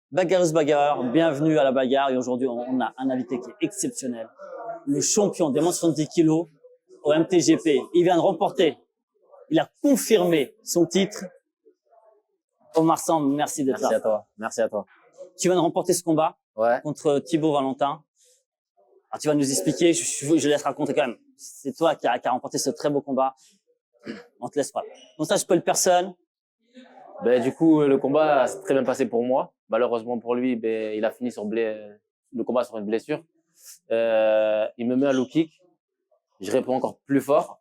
Bagarreuse bagarreur, bienvenue à la bagarre. Et aujourd'hui, on a un invité qui est exceptionnel. Le champion des moins de 70 kilos au MTGP. Il vient de remporter, il a confirmé son titre. Omar Samb, merci d'être là. Merci à toi. Merci à toi. Tu viens de remporter ce combat contre Thibaut Valentin. Alors, tu vas nous expliquer, je laisse raconter quand même. C'est toi qui a remporté ce très beau combat. On te laisse pas. Donc ça, je spoil personne. Ben, du coup, le combat s'est très bien passé pour moi. Malheureusement pour lui, il a fini le combat sur une blessure. Il me met un low kick. Je réponds encore plus fort.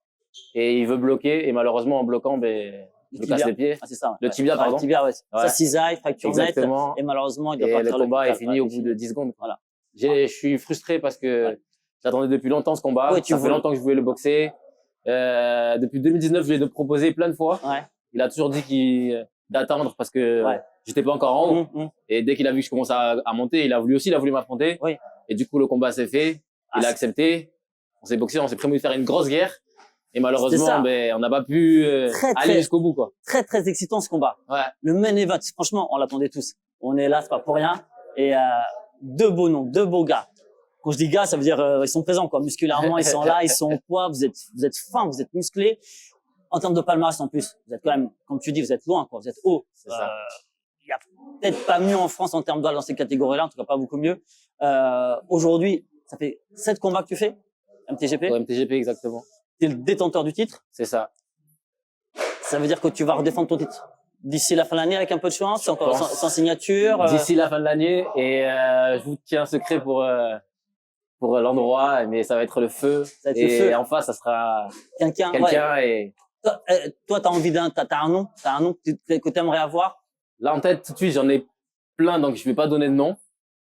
Et il veut bloquer. Et malheureusement, en bloquant, je me casse les pieds. Ah, c'est ça. Le tibia, pardon. Le tibia, ouais. Ça cisaille, fracture nette. Et malheureusement, il doit partir. Et le combat est fini au bout de 10 secondes. Voilà. Je suis frustré parce que j'attendais depuis longtemps ce combat. Ça fait longtemps que je voulais le boxer. Depuis 2019, je lui ai proposé plein de fois. Il a toujours dit d'attendre parce que j'étais pas encore en haut. Et dès qu'il a vu que je commençais à monter, il a voulu m'affronter. Et du coup, le combat s'est fait. Il a accepté. On s'est boxé, on s'est prévu de faire une grosse guerre. Et malheureusement, on n'a pas pu aller jusqu'au bout, quoi. Très, très excitant, ce combat. Le main event, franchement, on l'attendait tous. On est là, c'est pas pour rien. Et deux beaux noms, deux beaux gars. Quand je dis gars, ça veut dire ils sont présents, quoi. Musculairement, ils sont là, ils sont au poids, vous êtes fins, vous êtes musclés. En termes de palmarès, en plus, vous êtes quand même, comme tu dis, vous êtes loin, quoi. Vous êtes haut. C'est ça. Il y a peut-être pas mieux en France en termes d'âge dans ces catégories-là, en tout cas pas beaucoup mieux. Aujourd'hui, ça fait 7 combats que tu fais, MTGP. Ouais, MTGP, exactement. T'es le détenteur du titre. C'est ça. Ça veut dire que tu vas redéfendre ton titre d'ici la fin de l'année avec un peu de chance, encore sans signature. D'ici la fin de l'année, et je vous tiens un secret pour l'endroit, mais ça va être le feu. Ça va être le feu. Et en face, ça sera quelqu'un. Et toi, t'as envie t'as un nom que t'aimerais avoir. Là en tête, tout de suite, j'en ai plein, donc je vais pas donner de nom.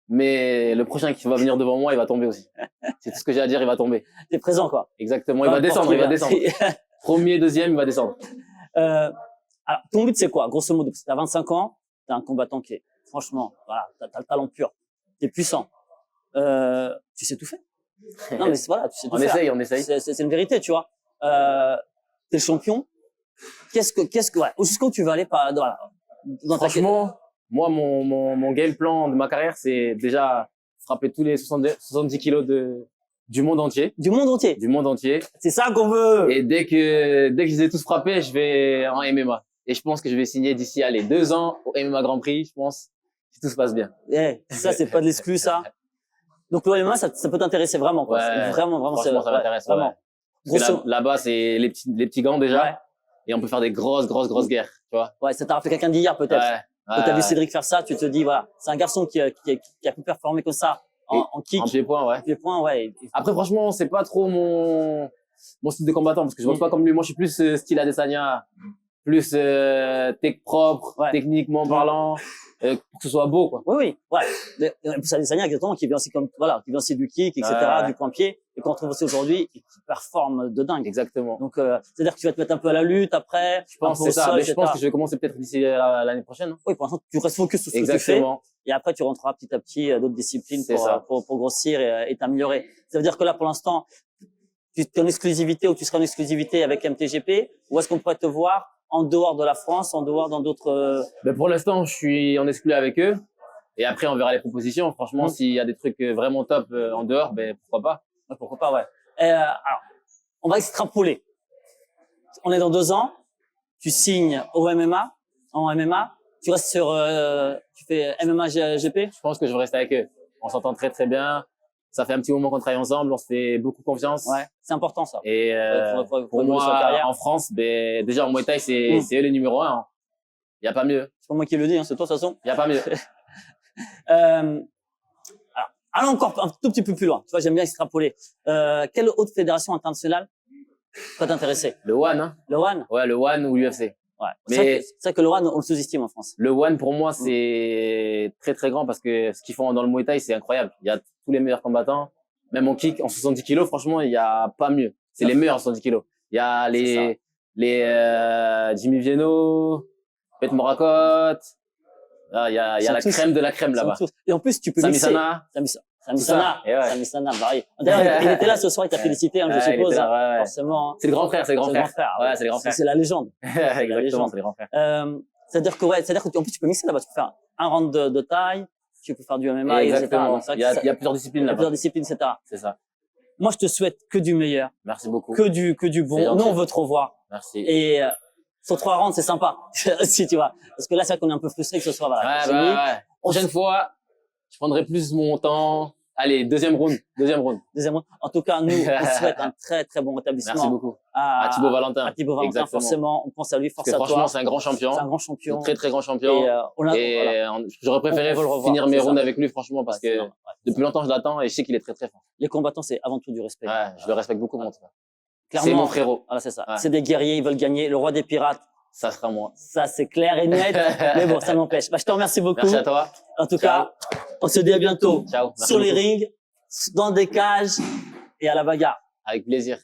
Mais le prochain qui va venir devant moi, il va tomber aussi. C'est tout ce que j'ai à dire, il va tomber. T'es présent, quoi. Exactement, il va descendre. Premier, deuxième, il va descendre. Alors, ton but, c'est quoi, grosso modo? Parce que t'as 25 ans, t'es un combattant qui est, franchement, voilà, t'as le talent pur. T'es puissant. Tu sais tout faire. Non, mais voilà, tu sais tout faire. On essaye. C'est une vérité, tu vois. T'es le champion. Jusqu'où tu vas aller franchement, moi, mon game plan de ma carrière, c'est déjà frapper tous les 70 kilos du monde entier. Du monde entier. Du monde entier. C'est ça qu'on veut. Et dès que je les ai tous frappés, je vais en MMA. Et je pense que je vais signer d'ici, 2 ans au MMA Grand Prix, je pense, si tout se passe bien. Ça, c'est pas de l'exclu, ça. Donc, le MMA, ça peut t'intéresser vraiment, quoi. Ouais, vraiment, franchement, ça m'intéresse. Vraiment. Là-bas, c'est les petits gants déjà. Et on peut faire des grosses guerres, tu vois. Ouais, ça t'a rappelé quelqu'un d'hier, peut-être. Quand t'as vu Cédric faire ça, tu te dis, voilà, c'est un garçon qui a pu performer comme ça en kick. En pied-point, Après, franchement, c'est pas trop mon style de combattant, parce que je boxe pas comme lui. Moi, je suis plus style Adesanya, plus tech propre, techniquement parlant, pour que ce soit beau, quoi. Oui. C'est Adesanya, exactement, qui vient aussi qui vient aussi du kick, etc., du point-pied, et qu'on retrouve aussi aujourd'hui, et qui performe de dingue. Exactement. Donc, c'est-à-dire que tu vas te mettre un peu à la lutte après. Je pense que c'est ça, mais je pense que je vais commencer peut-être d'ici l'année prochaine. Oui, pour l'instant, tu restes focus sur ce que tu fais. Et après, tu rentreras petit à petit d'autres disciplines pour grossir et t'améliorer. Ça veut dire que là, pour l'instant, tu es en exclusivité ou tu seras en exclusivité avec MTGP, ou est-ce qu'on pourrait te voir en dehors de la France, en dehors dans d'autres... Pour l'instant, je suis en exclu avec eux. Et après, on verra les propositions. Franchement, s'il y a des trucs vraiment top en dehors, pourquoi pas. Pourquoi pas, ouais. Alors, on va extrapoler. On est dans 2 ans. Tu signes au MMA, en MMA. Tu restes tu fais MMA GP. Je pense que je vais rester avec eux. On s'entend très, très bien. Ça fait un petit moment qu'on travaille ensemble. On se fait beaucoup confiance. Ouais, c'est important, ça. Et pour moi, en France, déjà, en Muay Thai, c'est eux les numéros 1. Il n'y a pas mieux. C'est pas moi qui le dis, c'est toi, de toute façon. Il n'y a pas mieux. Alors, allons encore un tout petit peu plus loin. Tu vois, j'aime bien extrapoler. Quelle autre fédération internationale peut t'intéresser? Le One, hein. Le One? Ouais, le One ou l'UFC. Ouais. C'est vrai que le One, on le sous-estime en France. Le One, pour moi, c'est très, très grand parce que ce qu'ils font dans le Muay Thai, c'est incroyable. Il y a tous les meilleurs combattants. Même en kick, en 70 kilos, franchement, il n'y a pas mieux. C'est les meilleurs en 70 kilos. Il y a les Jimmy Vienno, Pet Morakot. Il y a la crème de la crème là-bas. Et en plus, tu peux mixer. Sami Sana, pareil. D'ailleurs, il était là ce soir, il t'a félicité, je suppose. Forcément. C'est le grand frère, c'est le grand frère. Ouais, c'est le grand frère. C'est la légende. Exactement, c'est le grand frère. C'est-à-dire qu'en plus, tu peux mixer là-bas. Tu peux faire un round de taille, tu peux faire du MMA, exactement. etc. Donc, il y a plusieurs disciplines il y a là-bas. plusieurs disciplines, etc. C'est ça. Moi, je te souhaite que du meilleur. Merci beaucoup. Que du bon. Nous, on veut te revoir. Merci. Et sur 3 rounds, c'est sympa. Si tu vois. Parce que là, c'est vrai qu'on est un peu frustré que ce soit. Voilà. Ouais. Prochaine fois, je prendrai plus mon temps. Allez, deuxième round. En tout cas, nous, on souhaite un très, très bon rétablissement. Merci beaucoup. À Thibaut Valentin. À Thibaut Valentin, exactement. Forcément. On pense à lui, force à toi. Franchement, c'est un grand champion. C'est un grand champion. Un très, très grand champion. Et, j'aurais préféré finir mes rounds avec lui, franchement, parce que depuis longtemps, je l'attends et je sais qu'il est très, très fort. Les combattants, c'est avant tout du respect. Ouais, je le respecte beaucoup, mon frère. Clairement. C'est mon frérot. Voilà, c'est ça. Ouais. C'est des guerriers, ils veulent gagner. Le roi des pirates. Ça sera moi. Ça, c'est clair et net. Mais bon, ça m'empêche. Je te remercie beaucoup. Merci à toi. En tout cas, on se dit à bientôt. Ciao. Sur les rings, dans des cages et à la bagarre. Avec plaisir.